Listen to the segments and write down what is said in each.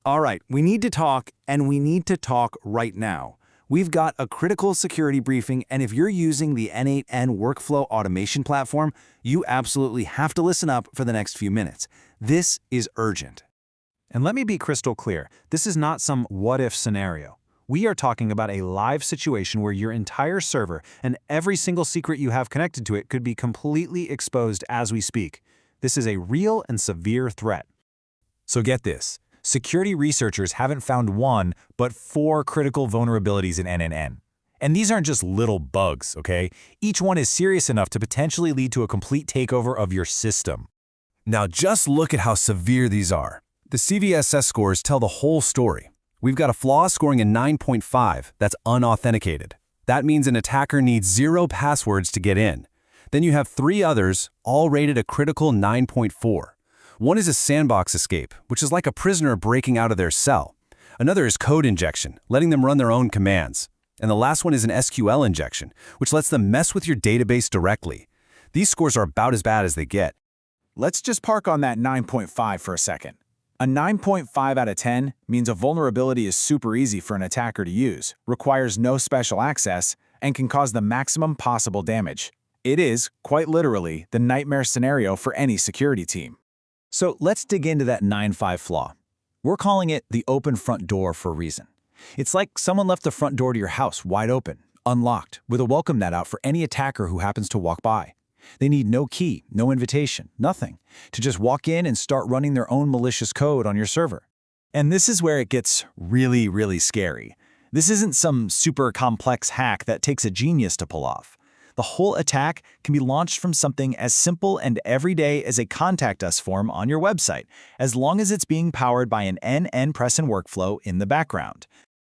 All right, we need to talk, and we need to talk right now. We've got a critical security briefing, and if you're using the n8n workflow automation platform, you absolutely have to listen up for the next few minutes. This is urgent. And let me be crystal clear, this is not some what-if scenario. We are talking about a live situation where your entire server and every single secret you have connected to it could be completely exposed as we speak. This is a real and severe threat. So get this. Security researchers haven't found one, but 4 critical vulnerabilities in n8n. And these aren't just little bugs, okay? Each one is serious enough to potentially lead to a complete takeover of your system. Now just look at how severe these are. The CVSS scores tell the whole story. We've got a flaw scoring a 9.5 that's unauthenticated. That means an attacker needs 0 passwords to get in. Then you have 3 others, all rated a critical 9.4. One is a sandbox escape, which is like a prisoner breaking out of their cell. Another is code injection, letting them run their own commands. And the last one is an SQL injection, which lets them mess with your database directly. These scores are about as bad as they get. Let's just park on that 9.5 for a second. A 9.5 out of 10 means a vulnerability is super easy for an attacker to use, requires no special access, and can cause the maximum possible damage. It is, quite literally, the nightmare scenario for any security team. So let's dig into that 9.5 flaw. We're calling it the open front door for a reason. It's like someone left the front door to your house wide open, unlocked, with a welcome mat out for any attacker who happens to walk by. They need no key, no invitation, nothing, to just walk in and start running their own malicious code on your server. And this is where it gets really, really scary. This isn't some super complex hack that takes a genius to pull off. The whole attack can be launched from something as simple and everyday as a Contact Us form on your website, as long as it's being powered by an n8n workflow in the background.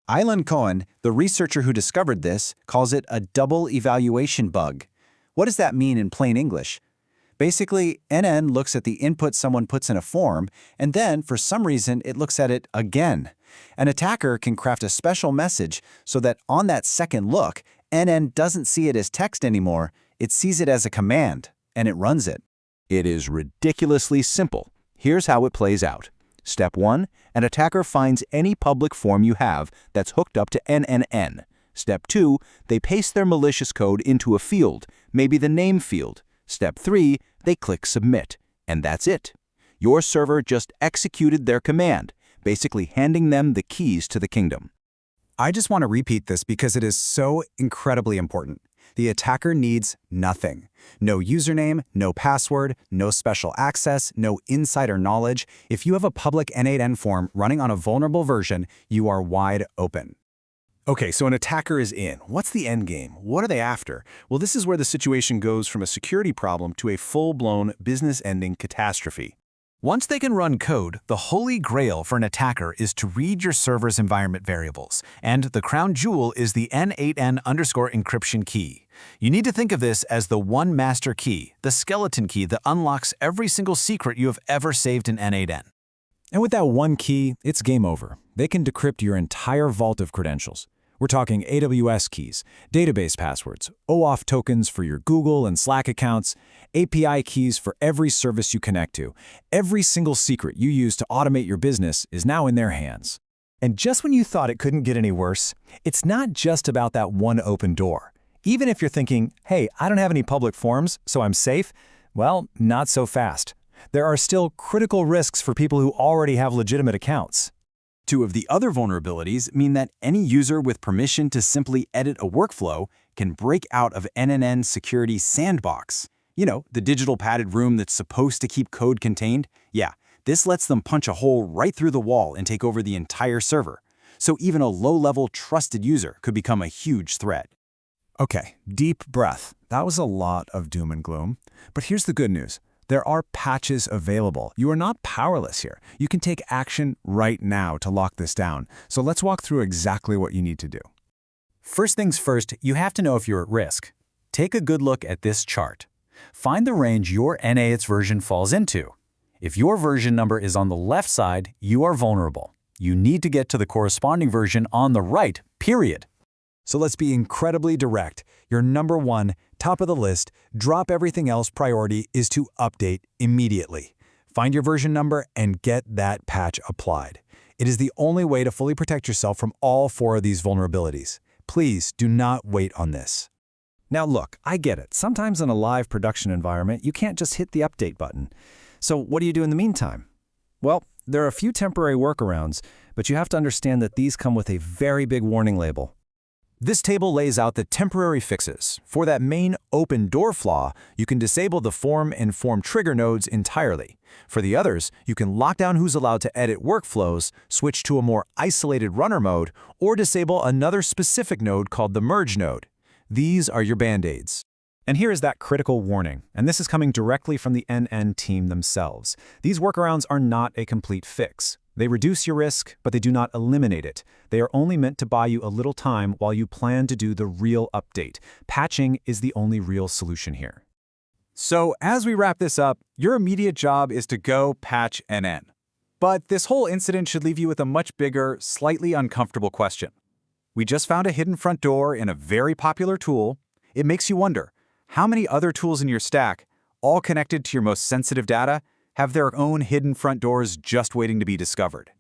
Aylan Cohen, the researcher who discovered this, calls it a double evaluation bug. What does that mean in plain English? Basically, n8n looks at the input someone puts in a form, and then, for some reason, it looks at it again. An attacker can craft a special message so that on that second look, n8n doesn't see it as text anymore, it sees it as a command, and it runs it. It is ridiculously simple. Here's how it plays out. Step 1, an attacker finds any public form you have that's hooked up to n8n. Step 2, they paste their malicious code into a field, maybe the name field. Step 3, they click submit, and that's it. Your server just executed their command, basically handing them the keys to the kingdom. I just want to repeat this because it is so incredibly important. The attacker needs nothing. No username, no password, no special access, no insider knowledge. If you have a public n8n form running on a vulnerable version, you are wide open. Okay, so an attacker is in. What's the end game? What are they after? Well, this is where the situation goes from a security problem to a full-blown business-ending catastrophe. Once they can run code, the holy grail for an attacker is to read your server's environment variables, and the crown jewel is the n8n encryption key. You need to think of this as the one master key, the skeleton key that unlocks every single secret you have ever saved in n8n. And with that one key, it's game over. They can decrypt your entire vault of credentials. We're talking AWS keys, database passwords, OAuth tokens for your Google and Slack accounts, API keys for every service you connect to. Every single secret you use to automate your business is now in their hands. And just when you thought it couldn't get any worse, it's not just about that one open door. Even if you're thinking, hey, I don't have any public forms, so I'm safe, well, not so fast. There are still critical risks for people who already have legitimate accounts. 2 of the other vulnerabilities mean that any user with permission to simply edit a workflow can break out of n8n security sandbox. You know, the digital padded room that's supposed to keep code contained? Yeah, this lets them punch a hole right through the wall and take over the entire server. So even a low-level trusted user could become a huge threat. Okay, deep breath. That was a lot of doom and gloom. But here's the good news. There are patches available. You are not powerless here. You can take action right now to lock this down. So let's walk through exactly what you need to do. First things first, you have to know if you're at risk. Take a good look at this chart. Find the range your n8n version falls into. If your version number is on the left side, you are vulnerable. You need to get to the corresponding version on the right, period. So let's be incredibly direct. Your number 1, top of the list, drop everything else priority is to update immediately. Find your version number and get that patch applied. It is the only way to fully protect yourself from all 4 of these vulnerabilities. Please do not wait on this. Now look, I get it. Sometimes in a live production environment, you can't just hit the update button. So what do you do in the meantime? Well, there are a few temporary workarounds, but you have to understand that these come with a very big warning label. This table lays out the temporary fixes. For that main open door flaw, you can disable the form and form trigger nodes entirely. For the others, you can lock down who's allowed to edit workflows, switch to a more isolated runner mode, or disable another specific node called the merge node. These are your band-aids. And here is that critical warning, and this is coming directly from the n8n team themselves. These workarounds are not a complete fix. They reduce your risk, but they do not eliminate it. They are only meant to buy you a little time while you plan to do the real update. Patching is the only real solution here. So as we wrap this up, your immediate job is to go patch n8n. But this whole incident should leave you with a much bigger, slightly uncomfortable question. We just found a hidden front door in a very popular tool. It makes you wonder, how many other tools in your stack, all connected to your most sensitive data, have their own hidden front doors just waiting to be discovered?